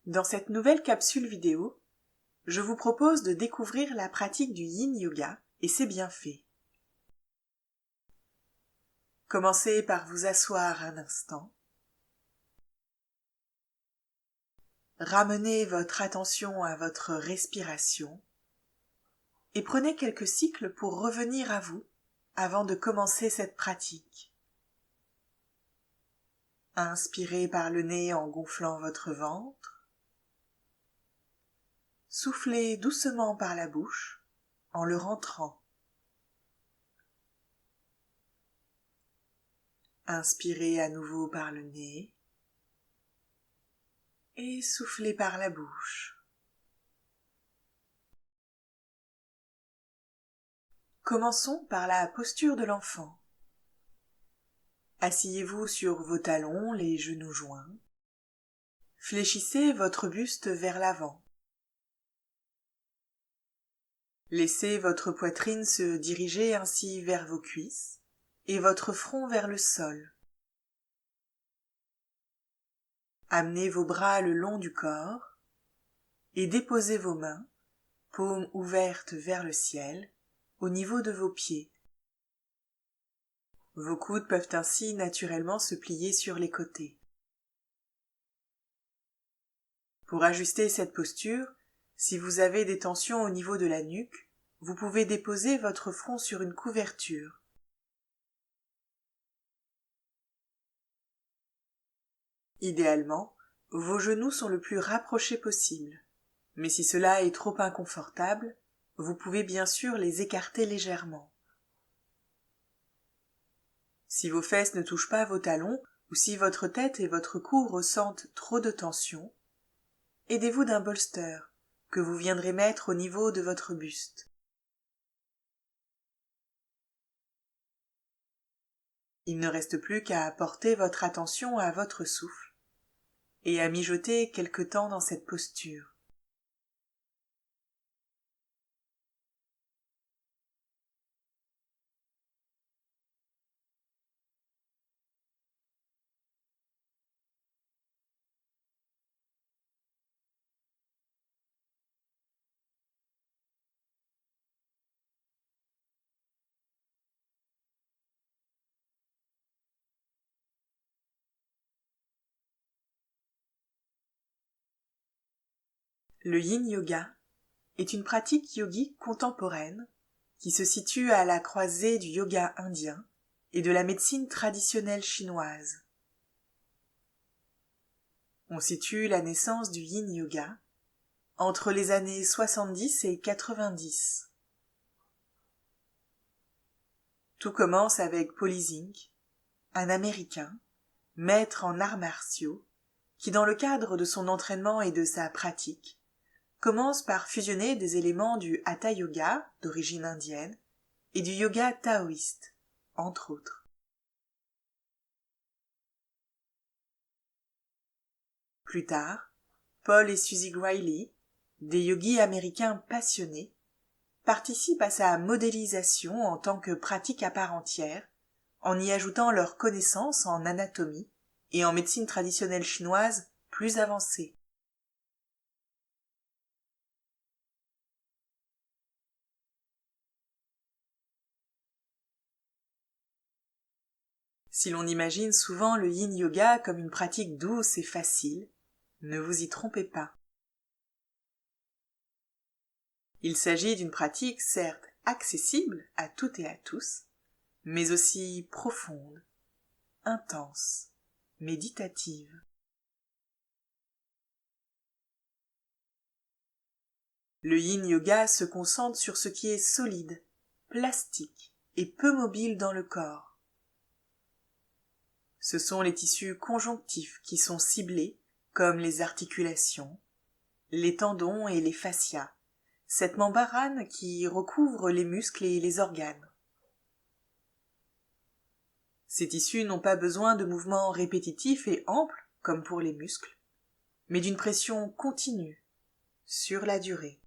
Dans cette nouvelle capsule vidéo, je vous propose de découvrir la pratique du Yin Yoga et ses bienfaits. Commencez par vous asseoir un instant. Ramenez votre attention à votre respiration et prenez quelques cycles pour revenir à vous avant de commencer cette pratique. Inspirez par le nez en gonflant votre ventre. Soufflez doucement par la bouche en le rentrant. Inspirez à nouveau par le nez et soufflez par la bouche. Commençons par la posture de l'enfant. Asseyez-vous sur vos talons, les genoux joints. Fléchissez votre buste vers l'avant. Laissez votre poitrine se diriger ainsi vers vos cuisses et votre front vers le sol. Amenez vos bras le long du corps et déposez vos mains, paumes ouvertes vers le ciel, au niveau de vos pieds. Vos coudes peuvent ainsi naturellement se plier sur les côtés. Pour ajuster cette posture, si vous avez des tensions au niveau de la nuque, vous pouvez déposer votre front sur une couverture. Idéalement, vos genoux sont le plus rapprochés possible, mais si cela est trop inconfortable, vous pouvez bien sûr les écarter légèrement. Si vos fesses ne touchent pas vos talons ou si votre tête et votre cou ressentent trop de tension, aidez-vous d'un bolster que vous viendrez mettre au niveau de votre buste. Il ne reste plus qu'à porter votre attention à votre souffle et à mijoter quelque temps dans cette posture. Le Yin Yoga est une pratique yogique contemporaine qui se situe à la croisée du yoga indien et de la médecine traditionnelle chinoise. On situe la naissance du Yin Yoga entre les années 70 et 90. Tout commence avec Paul Zink, un Américain, maître en arts martiaux, qui dans le cadre de son entraînement et de sa pratique, commence par fusionner des éléments du Hatha Yoga, d'origine indienne, et du yoga taoïste, entre autres. Plus tard, Paul et Suzy Riley, des yogis américains passionnés, participent à sa modélisation en tant que pratique à part entière, en y ajoutant leurs connaissances en anatomie et en médecine traditionnelle chinoise plus avancée. Si l'on imagine souvent le yin yoga comme une pratique douce et facile, ne vous y trompez pas. Il s'agit d'une pratique certes accessible à toutes et à tous, mais aussi profonde, intense, méditative. Le yin yoga se concentre sur ce qui est solide, plastique et peu mobile dans le corps. Ce sont les tissus conjonctifs qui sont ciblés, comme les articulations, les tendons et les fascias, cette membrane qui recouvre les muscles et les organes. Ces tissus n'ont pas besoin de mouvements répétitifs et amples, comme pour les muscles, mais d'une pression continue, sur la durée.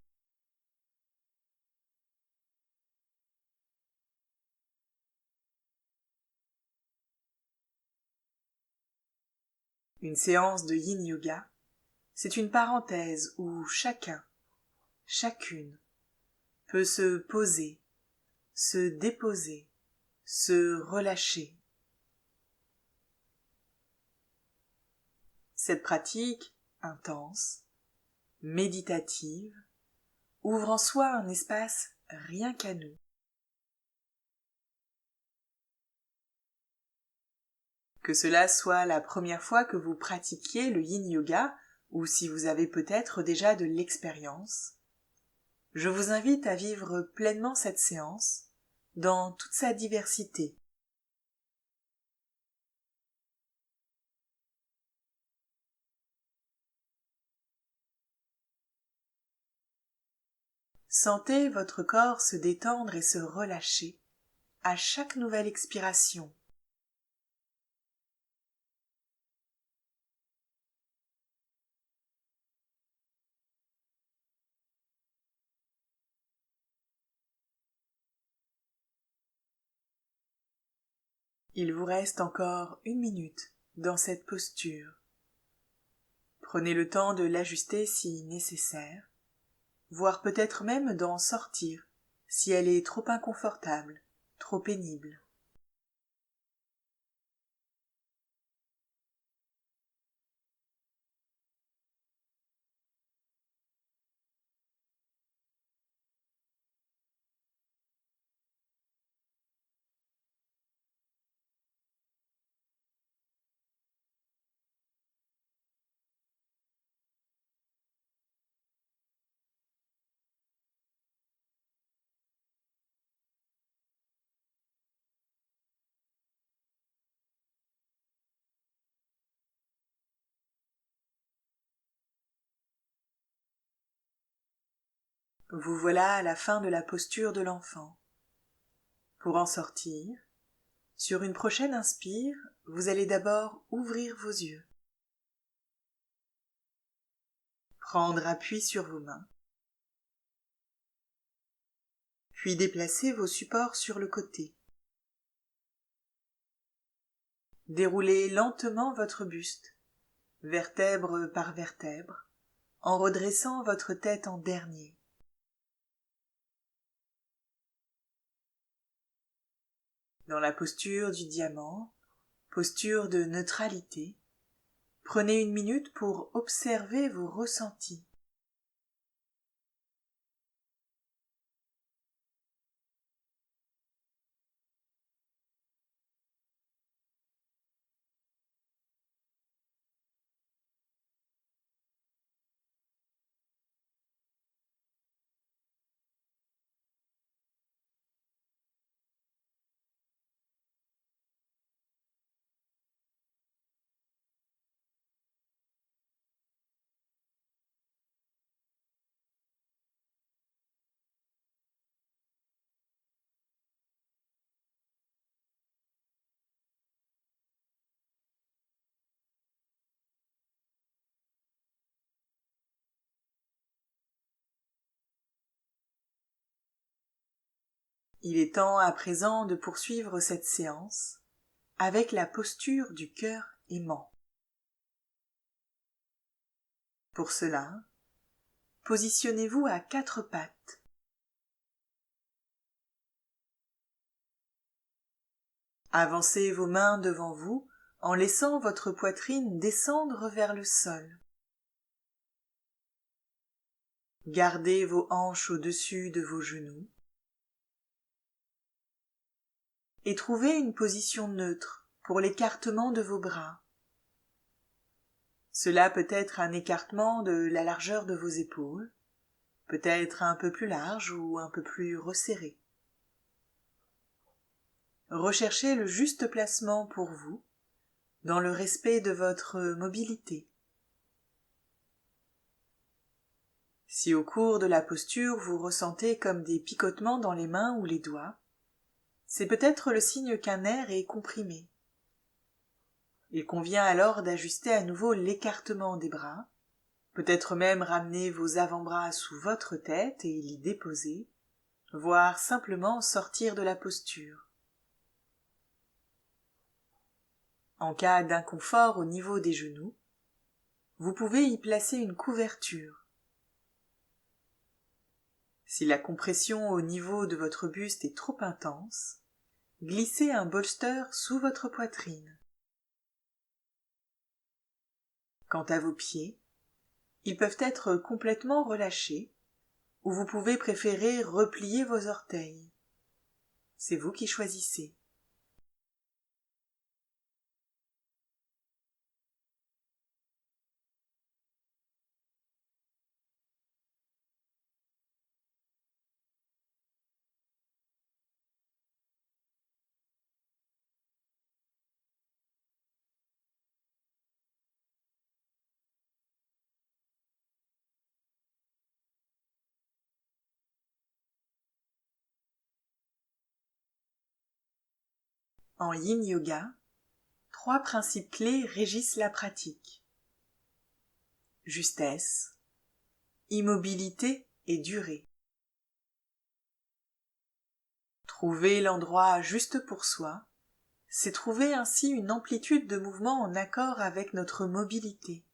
Une séance de yin yoga c'est une parenthèse où chacun, chacune peut se poser, se déposer, se relâcher. Cette pratique intense, méditative, ouvre en soi un espace rien qu'à nous. Que cela soit la première fois que vous pratiquiez le yin yoga, ou si vous avez peut-être déjà de l'expérience, je vous invite à vivre pleinement cette séance dans toute sa diversité. Sentez votre corps se détendre et se relâcher à chaque nouvelle expiration. Il vous reste encore 1 minute dans cette posture. Prenez le temps de l'ajuster si nécessaire, voire peut-être même d'en sortir si elle est trop inconfortable, trop pénible. Vous voilà à la fin de la posture de l'enfant. Pour en sortir, sur une prochaine inspire, vous allez d'abord ouvrir vos yeux, prendre appui sur vos mains, puis déplacer vos supports sur le côté. Déroulez lentement votre buste, vertèbre par vertèbre, en redressant votre tête en dernier. Dans la posture du diamant, posture de neutralité, prenez 1 minute pour observer vos ressentis. Il est temps à présent de poursuivre cette séance avec la posture du cœur aimant. Pour cela, positionnez-vous à 4 pattes. Avancez vos mains devant vous en laissant votre poitrine descendre vers le sol. Gardez vos hanches au-dessus de vos genoux et trouvez une position neutre pour l'écartement de vos bras. Cela peut être un écartement de la largeur de vos épaules, peut-être un peu plus large ou un peu plus resserré. Recherchez le juste placement pour vous, dans le respect de votre mobilité. Si au cours de la posture vous ressentez comme des picotements dans les mains ou les doigts, c'est peut-être le signe qu'un nerf est comprimé. Il convient alors d'ajuster à nouveau l'écartement des bras, peut-être même ramener vos avant-bras sous votre tête et l'y déposer, voire simplement sortir de la posture. En cas d'inconfort au niveau des genoux, vous pouvez y placer une couverture. Si la compression au niveau de votre buste est trop intense, glissez un bolster sous votre poitrine. Quant à vos pieds, ils peuvent être complètement relâchés ou vous pouvez préférer replier vos orteils. C'est vous qui choisissez. En Yin Yoga, 3 principes clés régissent la pratique. Justesse, immobilité et durée. Trouver l'endroit juste pour soi, c'est trouver ainsi une amplitude de mouvement en accord avec notre mobilité.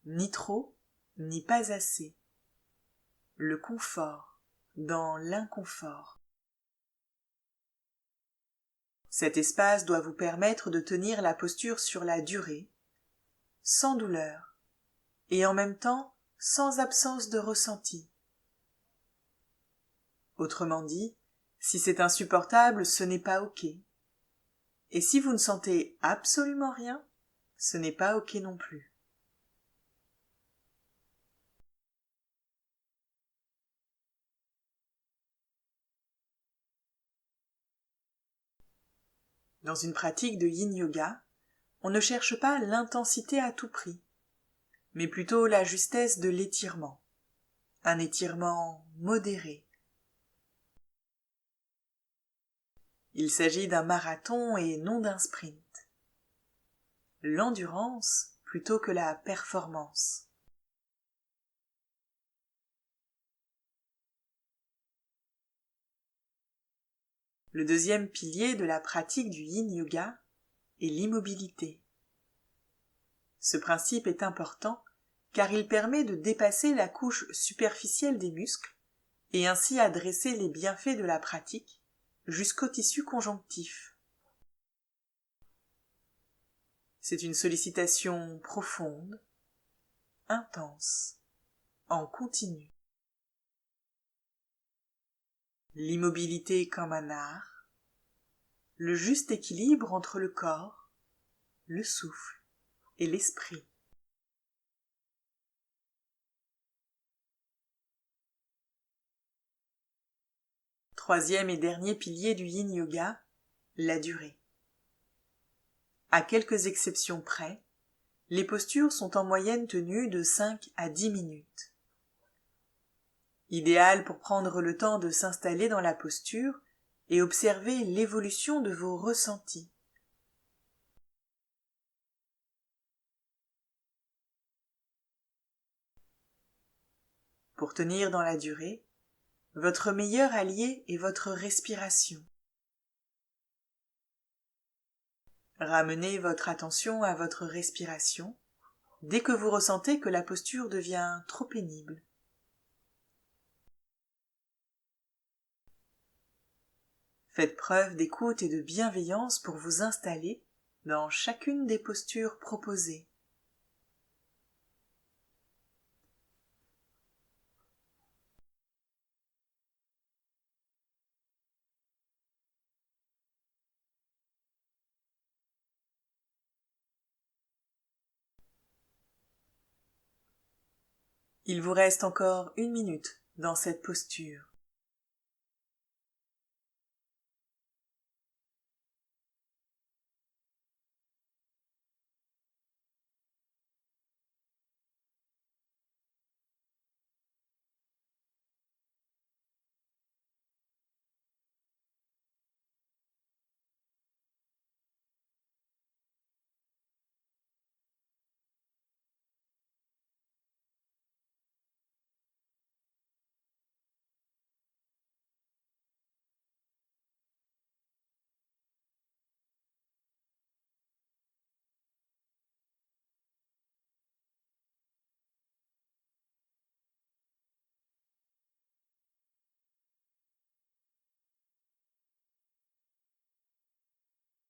Ni trop, ni pas assez. Le confort dans l'inconfort. Cet espace doit vous permettre de tenir la posture sur la durée, sans douleur, et en même temps sans absence de ressenti. Autrement dit, si c'est insupportable, ce n'est pas OK. Et si vous ne sentez absolument rien, ce n'est pas OK non plus. Dans une pratique de Yin Yoga, on ne cherche pas l'intensité à tout prix, mais plutôt la justesse de l'étirement. Un étirement modéré. Il s'agit d'un marathon et non d'un sprint. L'endurance plutôt que la performance. Le deuxième pilier de la pratique du Yin Yoga est l'immobilité. Ce principe est important car il permet de dépasser la couche superficielle des muscles et ainsi adresser les bienfaits de la pratique jusqu'au tissu conjonctif. C'est une sollicitation profonde, intense, en continu. L'immobilité comme un art, le juste équilibre entre le corps, le souffle et l'esprit. Troisième et dernier pilier du Yin Yoga, la durée. À quelques exceptions près, les postures sont en moyenne tenues de 5 à 10 minutes. Idéal pour prendre le temps de s'installer dans la posture et observer l'évolution de vos ressentis. Pour tenir dans la durée, votre meilleur allié est votre respiration. Ramenez votre attention à votre respiration dès que vous ressentez que la posture devient trop pénible. Faites preuve d'écoute et de bienveillance pour vous installer dans chacune des postures proposées. Il vous reste encore 1 minute dans cette posture.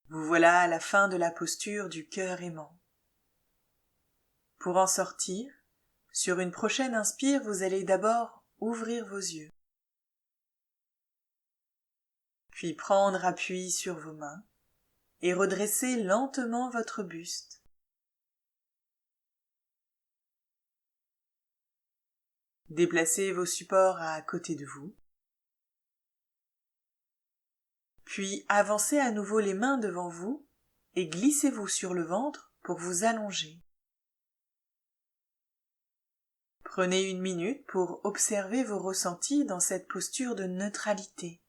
Vous voilà à la fin de la posture du cœur aimant. Pour en sortir, sur une prochaine inspire, vous allez d'abord ouvrir vos yeux, puis prendre appui sur vos mains et redresser lentement votre buste. Déplacez vos supports à côté de vous, puis avancez à nouveau les mains devant vous et glissez-vous sur le ventre pour vous allonger. Prenez 1 minute pour observer vos ressentis dans cette posture de neutralité.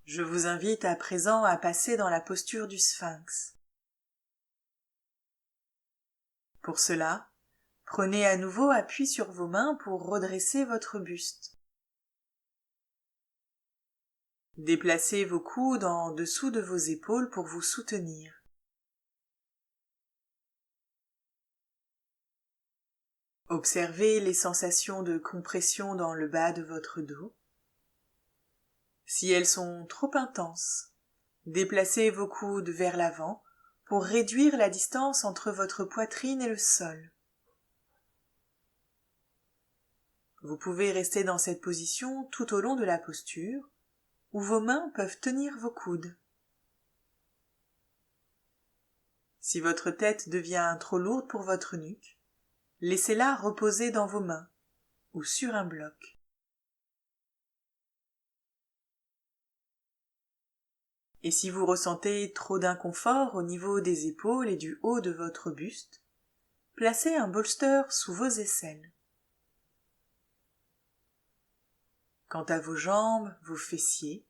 Je vous invite à présent à passer dans la posture du sphinx. Pour cela, prenez à nouveau appui sur vos mains pour redresser votre buste. Déplacez vos coudes en dessous de vos épaules pour vous soutenir. Observez les sensations de compression dans le bas de votre dos. Si elles sont trop intenses, déplacez vos coudes vers l'avant pour réduire la distance entre votre poitrine et le sol. Vous pouvez rester dans cette position tout au long de la posture, où vos mains peuvent tenir vos coudes. Si votre tête devient trop lourde pour votre nuque, laissez-la reposer dans vos mains ou sur un bloc. Et si vous ressentez trop d'inconfort au niveau des épaules et du haut de votre buste, placez un bolster sous vos aisselles. Quant à vos jambes, vos fessiers,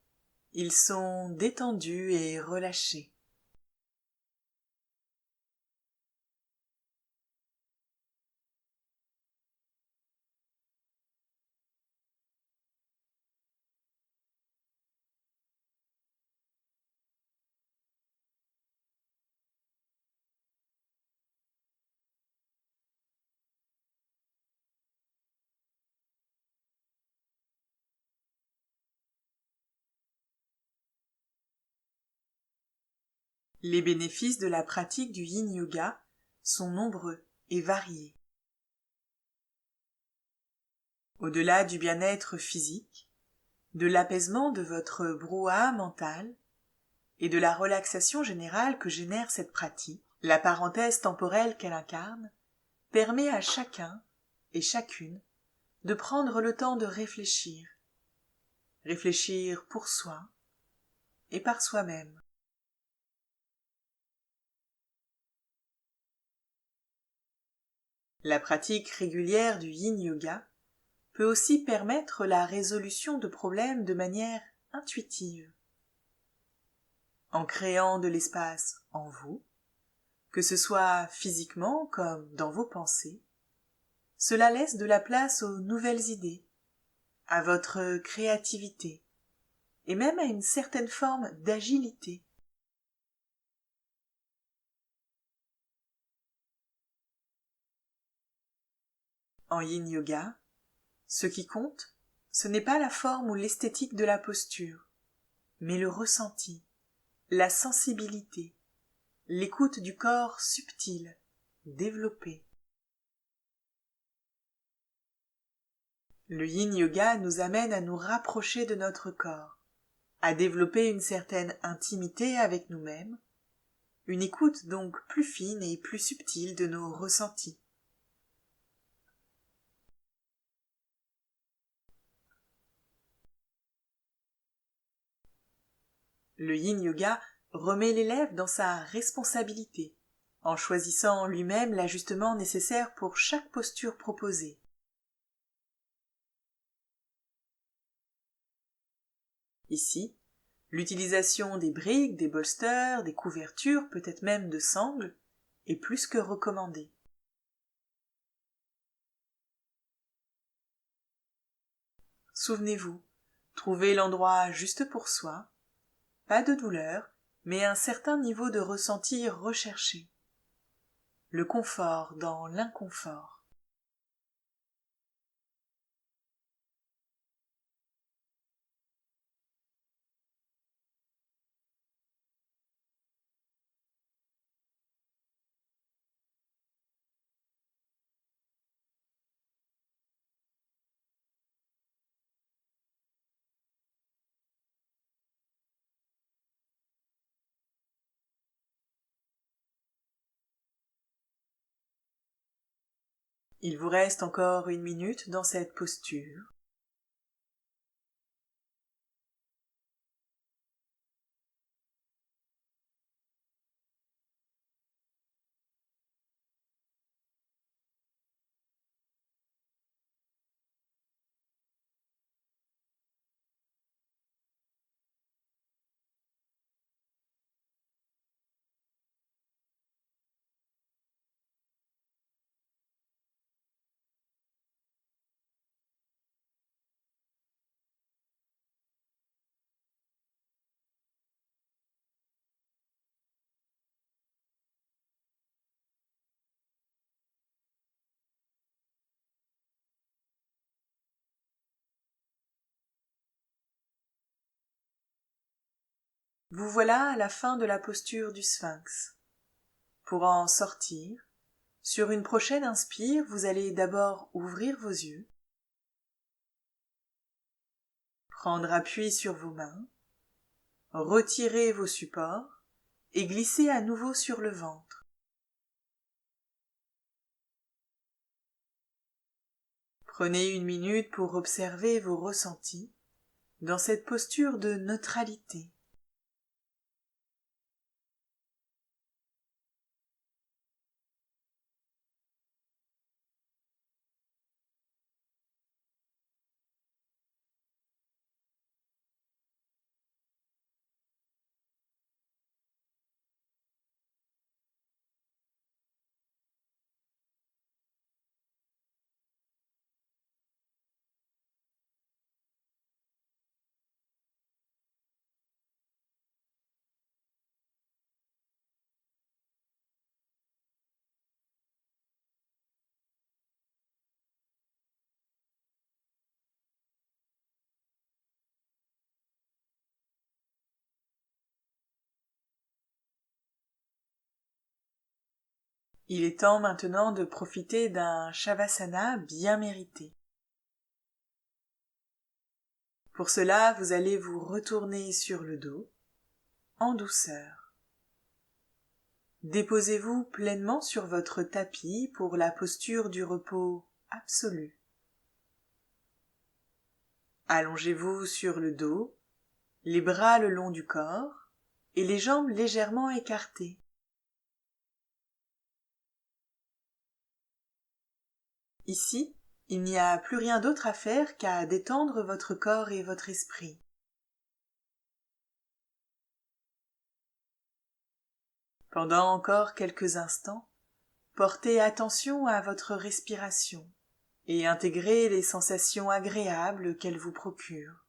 ils sont détendus et relâchés. Les bénéfices de la pratique du yin yoga sont nombreux et variés. Au-delà du bien-être physique, de l'apaisement de votre brouhaha mental et de la relaxation générale que génère cette pratique, la parenthèse temporelle qu'elle incarne permet à chacun et chacune de prendre le temps de réfléchir pour soi et par soi-même. La pratique régulière du yin yoga peut aussi permettre la résolution de problèmes de manière intuitive, en créant de l'espace en vous, que ce soit physiquement comme dans vos pensées. Cela laisse de la place aux nouvelles idées, à votre créativité et même à une certaine forme d'agilité. En yin yoga, ce qui compte, ce n'est pas la forme ou l'esthétique de la posture, mais le ressenti, la sensibilité, l'écoute du corps subtil, développé. Le yin yoga nous amène à nous rapprocher de notre corps, à développer une certaine intimité avec nous-mêmes, une écoute donc plus fine et plus subtile de nos ressentis. Le yin yoga remet l'élève dans sa responsabilité, en choisissant lui-même l'ajustement nécessaire pour chaque posture proposée. Ici, l'utilisation des briques, des bolsters, des couvertures, peut-être même de sangles, est plus que recommandée. Souvenez-vous, trouvez l'endroit juste pour soi, pas de douleur, mais un certain niveau de ressenti recherché. Le confort dans l'inconfort. Il vous reste encore 1 minute dans cette posture. Vous voilà à la fin de la posture du sphinx. Pour en sortir, sur une prochaine inspire, vous allez d'abord ouvrir vos yeux, prendre appui sur vos mains, retirer vos supports et glisser à nouveau sur le ventre. Prenez 1 minute pour observer vos ressentis dans cette posture de neutralité. Il est temps maintenant de profiter d'un Shavasana bien mérité. Pour cela, vous allez vous retourner sur le dos, en douceur. Déposez-vous pleinement sur votre tapis pour la posture du repos absolu. Allongez-vous sur le dos, les bras le long du corps et les jambes légèrement écartées. Ici, il n'y a plus rien d'autre à faire qu'à détendre votre corps et votre esprit. Pendant encore quelques instants, portez attention à votre respiration et intégrez les sensations agréables qu'elle vous procure.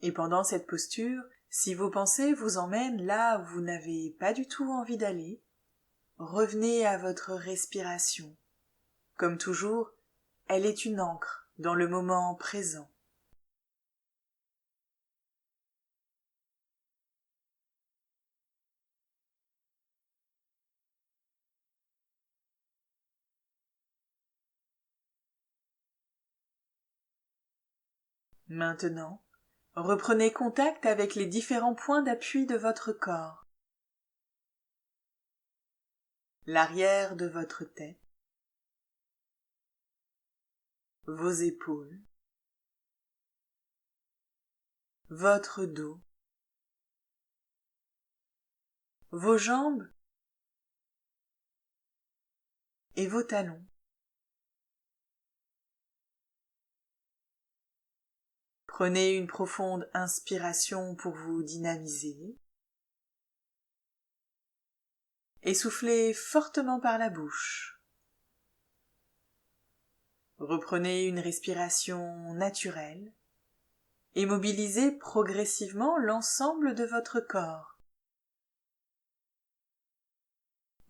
Et pendant cette posture, si vos pensées vous emmènent là où vous n'avez pas du tout envie d'aller, revenez à votre respiration. Comme toujours, elle est une ancre dans le moment présent. Maintenant, reprenez contact avec les différents points d'appui de votre corps. L'arrière de votre tête, vos épaules, votre dos, vos jambes et vos talons. Prenez une profonde inspiration pour vous dynamiser et soufflez fortement par la bouche. Reprenez une respiration naturelle et mobilisez progressivement l'ensemble de votre corps.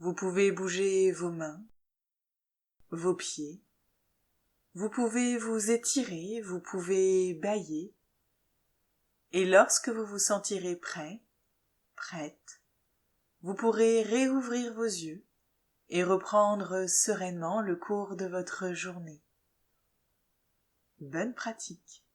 Vous pouvez bouger vos mains, vos pieds. Vous pouvez vous étirer, vous pouvez bâiller. Et lorsque vous vous sentirez prêt, prête, vous pourrez réouvrir vos yeux et reprendre sereinement le cours de votre journée. Bonne pratique.